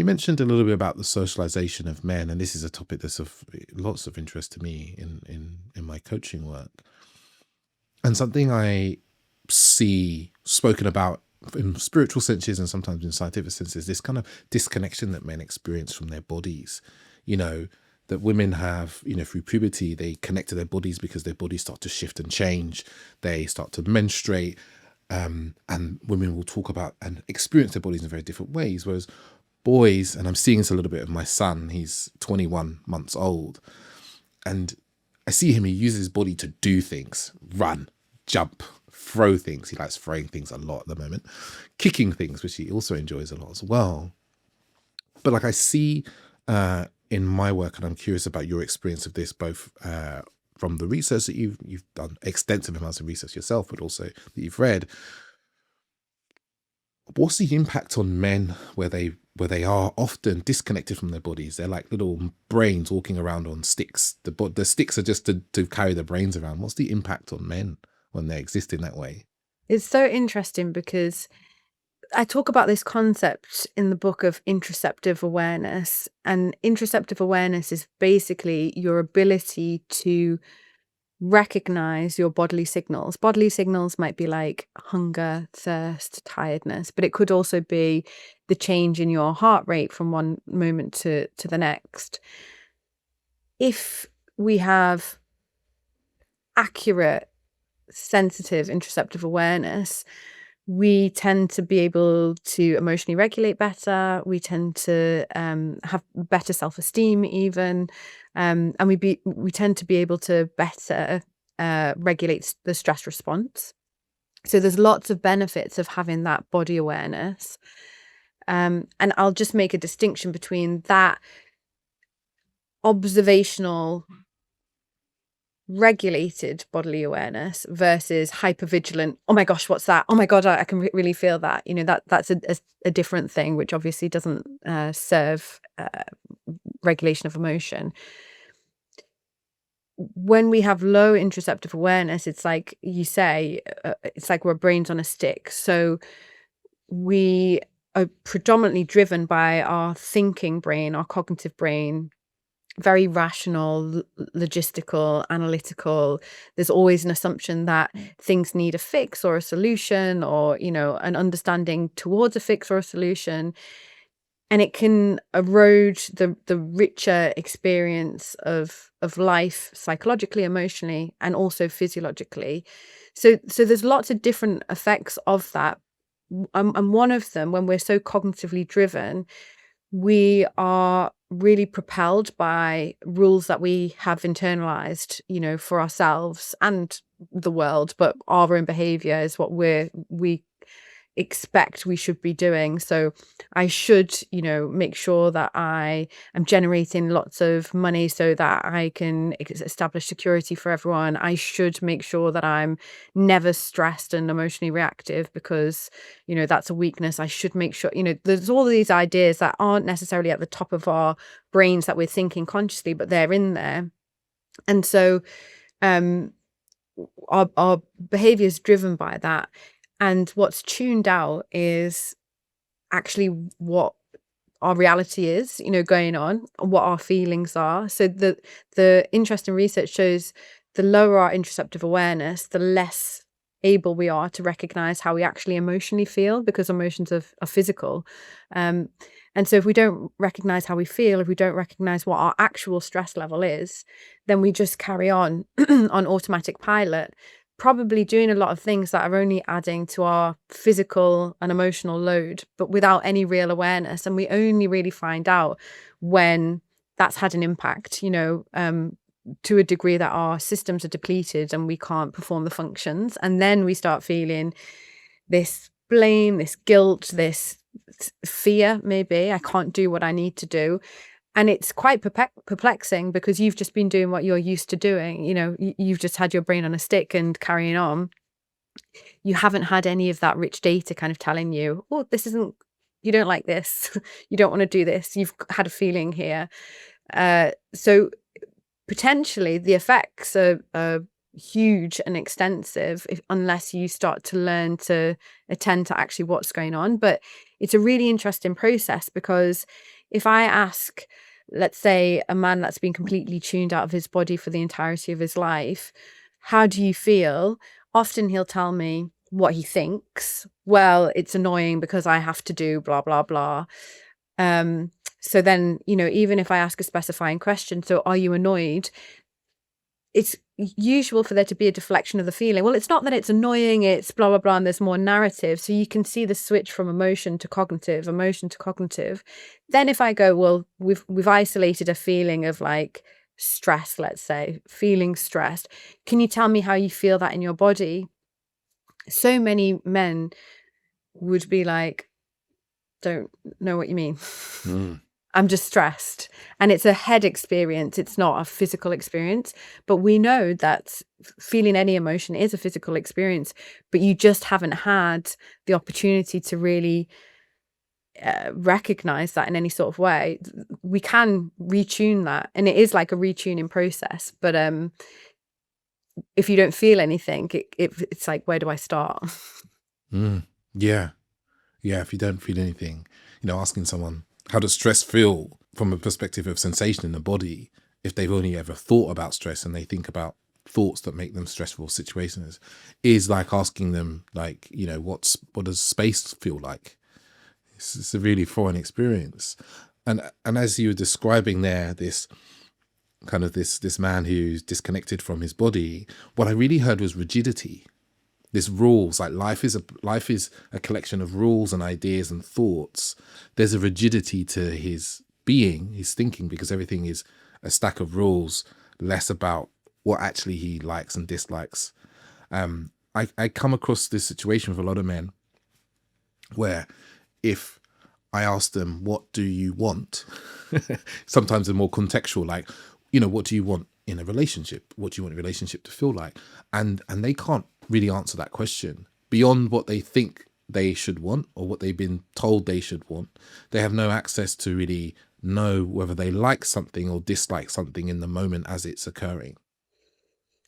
mentioned a little bit about the socialization of men, and this is a topic that's of lots of interest to me in my coaching work. And something I see spoken about in spiritual senses and sometimes in scientific senses, this kind of disconnection that men experience from their bodies, that women have, through puberty, they connect to their bodies because their bodies start to shift and change. They start to menstruate, and women will talk about and experience their bodies in very different ways. Whereas boys, and I'm seeing this a little bit of my son, he's 21 months old, and I see him, he uses his body to do things, run, jump, throw things. He likes throwing things a lot at the moment, kicking things, which he also enjoys a lot as well. But like I see in my work, and I'm curious about your experience of this, both from the research that you've done, extensive amounts of research yourself, but also that you've read. What's the impact on men where they are often disconnected from their bodies? They're like little brains walking around on sticks. The sticks are just to carry the brains around. What's the impact on men when they exist in that way? It's so interesting because I talk about this concept in the book of interoceptive awareness. And interoceptive awareness is basically your ability to recognize your bodily signals. Bodily signals might be like hunger, thirst, tiredness, but it could also be the change in your heart rate from one moment to the next. If we have accurate, sensitive, interoceptive awareness, we tend to be able to emotionally regulate better. We tend to have better self-esteem even. And we tend to be able to better regulate the stress response. So there's lots of benefits of having that body awareness. And I'll just make a distinction between that observational regulated bodily awareness versus hypervigilant. Oh my gosh, what's that? Oh my God, I can really feel that. That's a different thing, which obviously doesn't serve regulation of emotion. When we have low interoceptive awareness, it's like you say, it's like we're brains on a stick. So we are predominantly driven by our thinking brain, our cognitive brain, very rational, logistical, analytical. There's always an assumption that things need a fix or a solution, or, an understanding towards a fix or a solution. And it can erode the richer experience of life psychologically, emotionally, and also physiologically. So there's lots of different effects of that. And one of them, when we're so cognitively driven, we are really propelled by rules that we have internalized, for ourselves and the world, but our own behavior is what we expect we should be doing. So I should, make sure that I am generating lots of money so that I can establish security for everyone. I should make sure that I'm never stressed and emotionally reactive because, that's a weakness. I should make sure, there's all these ideas that aren't necessarily at the top of our brains that we're thinking consciously, but they're in there. And so our behavior is driven by that. And what's tuned out is actually what our reality is, going on, what our feelings are. So the interesting research shows the lower our interoceptive awareness, the less able we are to recognize how we actually emotionally feel, because emotions are physical. And so if we don't recognize how we feel, if we don't recognize what our actual stress level is, then we just carry on on automatic pilot, probably doing a lot of things that are only adding to our physical and emotional load, but without any real awareness. And we only really find out when that's had an impact, to a degree that our systems are depleted and we can't perform the functions. And then we start feeling this blame, this guilt, this fear, maybe I can't do what I need to do. And it's quite perplexing because you've just been doing what you're used to doing. You've just had your brain on a stick and carrying on. You haven't had any of that rich data kind of telling you, oh, you don't like this. You don't want to do this. You've had a feeling here. So potentially the effects are huge and extensive unless you start to learn to attend to actually what's going on. But it's a really interesting process, because if I ask, let's say, a man that's been completely tuned out of his body for the entirety of his life, how do you feel? Often he'll tell me what he thinks. Well, it's annoying because I have to do blah, blah, blah. So then, even if I ask a specifying question, so are you annoyed? It's usual for there to be a deflection of the feeling. Well, it's not that it's annoying, it's blah, blah, blah, and there's more narrative. So you can see the switch from emotion to cognitive, emotion to cognitive. Then if I go, well, we've isolated a feeling of like stress, let's say, feeling stressed. Can you tell me how you feel that in your body? So many men would be like, don't know what you mean. I'm just stressed. And it's a head experience. It's not a physical experience. But we know that feeling any emotion is a physical experience, but you just haven't had the opportunity to really recognize that in any sort of way. We can retune that. And it is like a retuning process. But if you don't feel anything, it's like, where do I start? Yeah. If you don't feel anything, asking someone, how does stress feel from a perspective of sensation in the body, if they've only ever thought about stress and they think about thoughts that make them stressful situations, is like asking them, like, what does space feel like? It's a really foreign experience. And as you were describing there, this kind of this man who's disconnected from his body, what I really heard was rigidity. This rules, like life is a collection of rules and ideas and thoughts. There's a rigidity to his being, his thinking, because everything is a stack of rules, less about what actually he likes and dislikes. I come across this situation with a lot of men where if I ask them, what do you want? Sometimes they're more contextual, like, what do you want in a relationship? What do you want a relationship to feel like? And they can't really answer that question beyond what they think they should want or what they've been told they should want. They have no access to really know whether they like something or dislike something in the moment as it's occurring.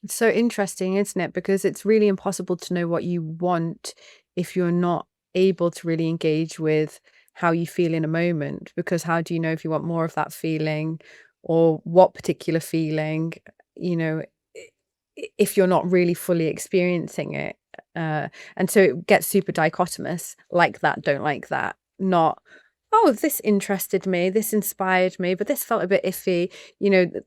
It's so interesting, isn't it? Because it's really impossible to know what you want if you're not able to really engage with how you feel in a moment. Because how do you know if you want more of that feeling or what particular feeling, if you're not really fully experiencing it? And so it gets super dichotomous, like that, don't like that, not, oh, this interested me, this inspired me, but this felt a bit iffy.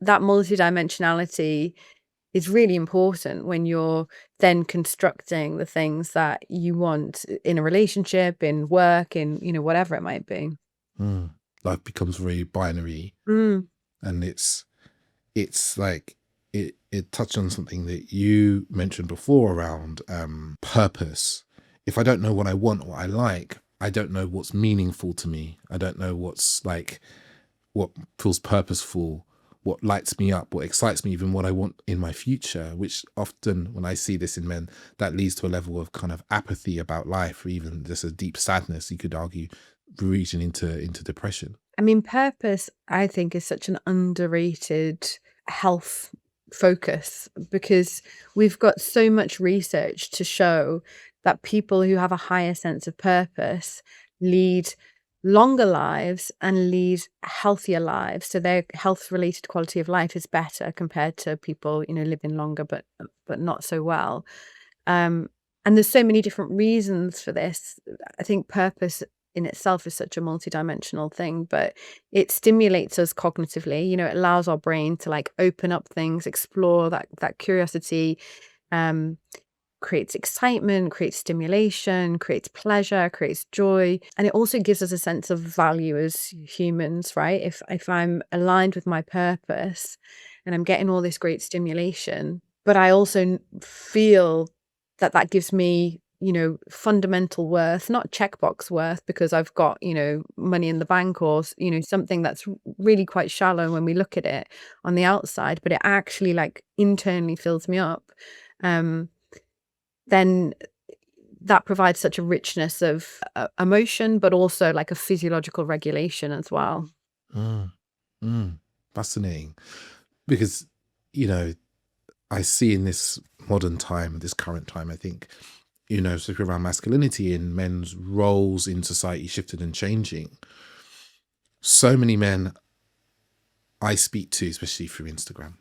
That multidimensionality is really important when you're then constructing the things that you want in a relationship, in work, in, whatever it might be. Life becomes very binary. And it's like it touched on something that you mentioned before around purpose. If I don't know what I want or what I like, I don't know what's meaningful to me. I don't know what's like, what feels purposeful, what lights me up, what excites me, even what I want in my future, which often when I see this in men, that leads to a level of kind of apathy about life, or even just a deep sadness, you could argue, reaching into depression. I mean, purpose, I think, is such an underrated health focus, because we've got so much research to show that people who have a higher sense of purpose lead longer lives and lead healthier lives. So their health related quality of life is better compared to people, living longer but not so well. And there's so many different reasons for this. I think purpose in itself is such a multidimensional thing, but it stimulates us cognitively. It allows our brain to like open up things, explore that curiosity, creates excitement, creates stimulation, creates pleasure, creates joy. And it also gives us a sense of value as humans, right? If I'm aligned with my purpose and I'm getting all this great stimulation, but I also feel that gives me, fundamental worth, not checkbox worth because I've got, money in the bank, or, something that's really quite shallow when we look at it on the outside, but it actually like internally fills me up. Then that provides such a richness of emotion, but also like a physiological regulation as well. Fascinating. Because, I see in this modern time, this current time, I think, you know, so around masculinity and men's roles in society shifted and changing. So many men I speak to, especially through Instagram,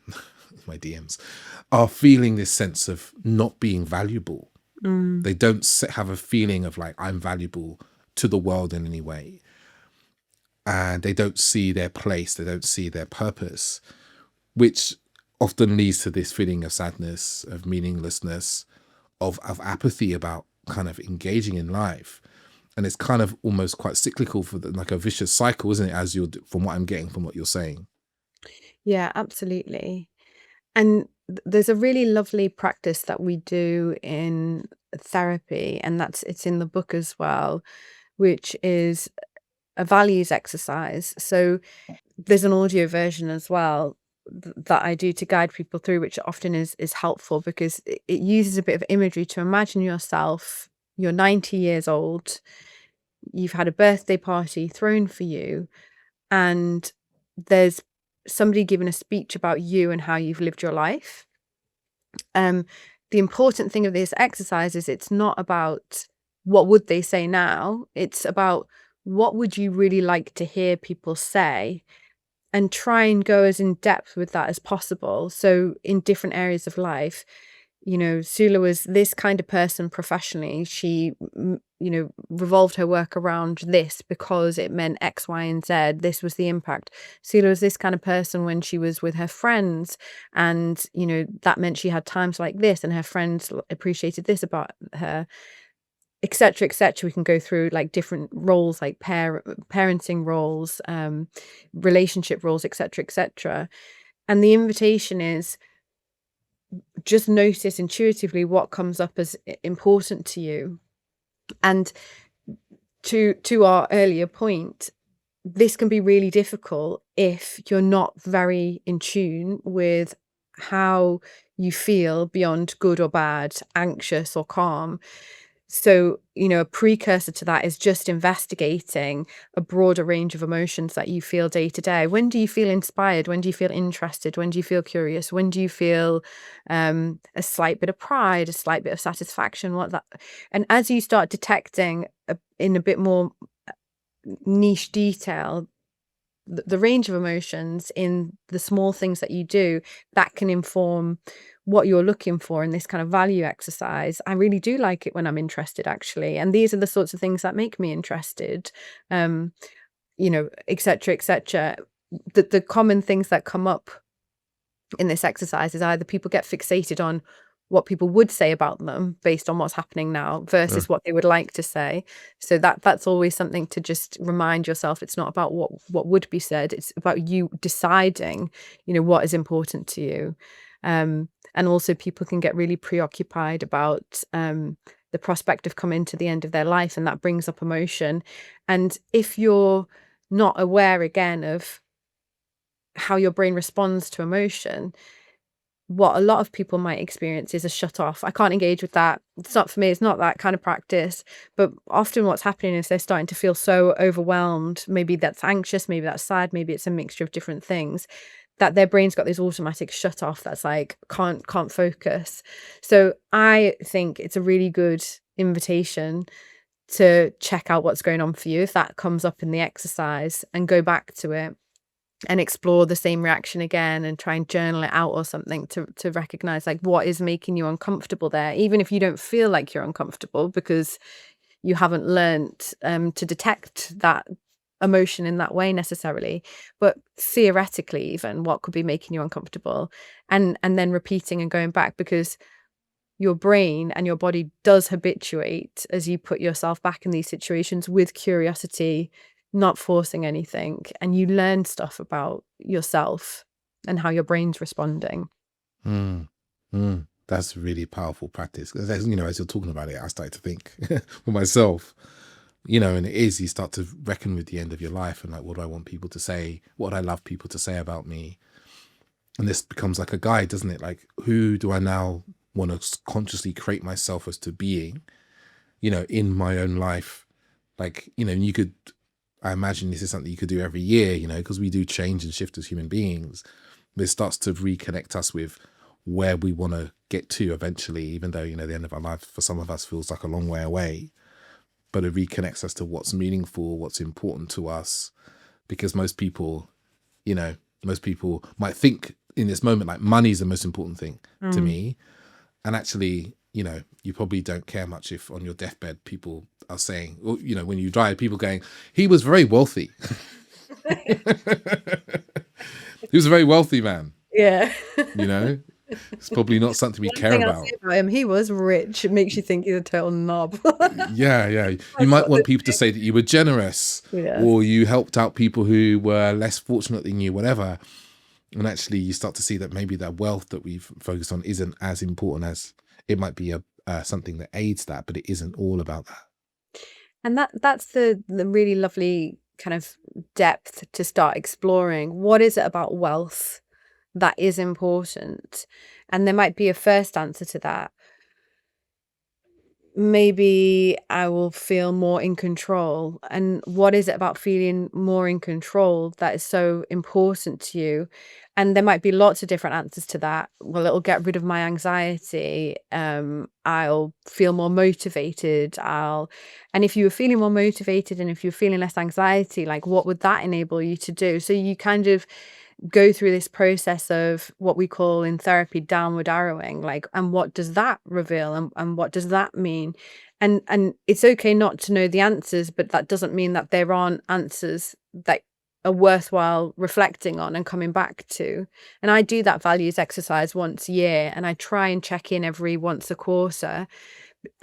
my DMs, are feeling this sense of not being valuable. They don't have a feeling of like, I'm valuable to the world in any way. And they don't see their place, they don't see their purpose, which often leads to this feeling of sadness, of meaninglessness, of apathy about kind of engaging in life. And it's kind of almost quite cyclical for like a vicious cycle, isn't it? As you're, from what I'm getting from what you're saying. Yeah, absolutely. And there's a really lovely practice that we do in therapy, and it's in the book as well, which is a values exercise. So there's an audio version as well that I do to guide people through, which often is helpful because it uses a bit of imagery to imagine yourself, you're 90 years old, you've had a birthday party thrown for you, and there's somebody giving a speech about you and how you've lived your life. The important thing of this exercise is it's not about what would they say now, it's about what would you really like to hear people say, and try and go as in depth with that as possible. So in different areas of life, you know, Sula was this kind of person professionally. She, you know, revolved her work around this because it meant X, Y, and Z. This was the impact. Sula was this kind of person when she was with her friends, and, you know, that meant she had times like this, and her friends appreciated this about her, etc., etc. We can go through like different roles, like parenting roles, relationship roles, etc., etc. And the invitation is just notice intuitively what comes up as important to you. And to our earlier point, this can be really difficult if you're not very in tune with how you feel beyond good or bad, anxious or calm. So, you know, a precursor to that is just investigating a broader range of emotions that you feel day to day. When do you feel inspired? When do you feel interested? When do you feel curious? When do you feel a slight bit of pride, a slight bit of satisfaction? What that? And as you start detecting in a bit more niche detail the range of emotions in the small things that you do, that can inform what you're looking for in this kind of value exercise. I really do like it when I'm interested, actually, and these are the sorts of things that make me interested, you know, etc., etc. The common things that come up in this exercise is either people get fixated on what people would say about them based on what's happening now versus what they would like to say. So that's always something to just remind yourself. It's not about what would be said. It's about you deciding, you know, what is important to you. And also people can get really preoccupied about the prospect of coming to the end of their life, and that brings up emotion. And if you're not aware again of how your brain responds to emotion, what a lot of people might experience is a shut off. I can't engage with that. It's not for me. It's not that kind of practice. But often what's happening is they're starting to feel so overwhelmed. Maybe that's anxious, maybe that's sad, maybe it's a mixture of different things, that their brain's got this automatic shut off that's like can't focus. So I think it's a really good invitation to check out what's going on for you if that comes up in the exercise, and go back to it and explore the same reaction again and try and journal it out or something to recognize like what is making you uncomfortable there, even if you don't feel like you're uncomfortable because you haven't learnt to detect that emotion in that way necessarily, but theoretically even what could be making you uncomfortable, and then repeating and going back, because your brain and your body does habituate as you put yourself back in these situations with curiosity, not forcing anything, and you learn stuff about yourself and how your brain's responding. Mm, that's really powerful practice. Because, you know, as you're talking about it, I started to think for myself, you know, and it is, you start to reckon with the end of your life and like, what do I want people to say? What do I love people to say about me? And this becomes like a guide, doesn't it? Like, who do I now want to consciously create myself as to being, you know, in my own life? Like, you know, and you could, I imagine this is something you could do every year, you know, because we do change and shift as human beings. But it starts to reconnect us with where we want to get to eventually, even though, the end of our life for some of us feels like a long way away. But it reconnects us to what's meaningful, what's important to us. Because most people might think in this moment, like, money is the most important thing to me. And actually, you probably don't care much if on your deathbed people are saying, or, when you die, people going, he was very wealthy. He was a very wealthy man. Yeah. It's probably not something we One care thing I'll about. say about him, he was rich. It makes you think he's a total knob. Yeah. You might want people to say that you were generous, Yeah. or you helped out people who were less fortunate than you, whatever. And actually, you start to see that maybe that wealth that we've focused on isn't as important as it might be something that aids that, but it isn't all about that. And that's the really lovely kind of depth to start exploring. What is it about wealth that is important? And there might be a first answer to that. Maybe I will feel more in control. And what is it about feeling more in control that is so important to you? And there might be lots of different answers to that. Well, it'll get rid of my anxiety. I'll feel more motivated. And if you were feeling more motivated and if you're feeling less anxiety, like, what would that enable you to do? So you kind of go through this process of what we call in therapy downward arrowing, like, and what does that reveal, and what does that mean? And it's okay not to know the answers, but that doesn't mean that there aren't answers that are worthwhile reflecting on and coming back to. And I do that values exercise once a year, and I try and check in every once a quarter.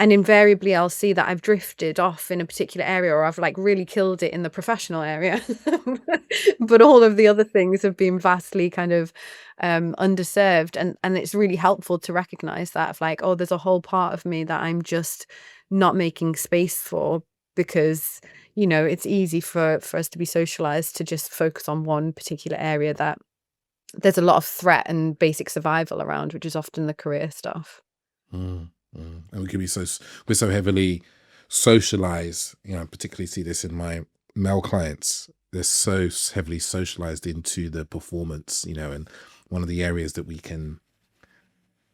And invariably I'll see that I've drifted off in a particular area, or I've like really killed it in the professional area. But all of the other things have been vastly kind of underserved. And it's really helpful to recognize that, of like, oh, there's a whole part of me that I'm just not making space for, because, it's easy for us to be socialized to just focus on one particular area that there's a lot of threat and basic survival around, which is often the career stuff. And we can be we're so heavily socialized, particularly see this in my male clients. They're so heavily socialized into the performance, and one of the areas that we can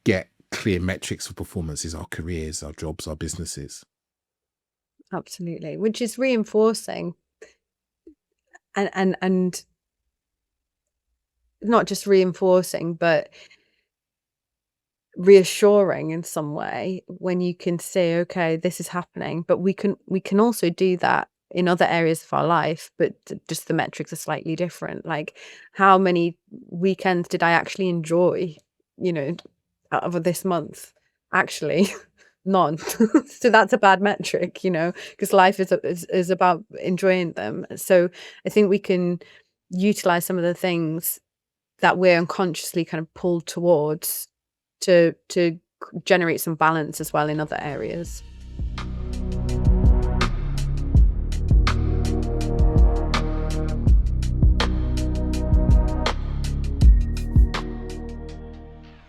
get clear metrics for performance is our careers, our jobs, our businesses. Absolutely, which is reinforcing and not just reinforcing, but reassuring in some way, when you can say, okay, this is happening, but we can also do that in other areas of our life, but just the metrics are slightly different. Like, how many weekends did I actually enjoy, out of this month? Actually, none. So that's a bad metric, because life is about enjoying them. So I think we can utilize some of the things that we're unconsciously kind of pulled towards to generate some balance as well in other areas.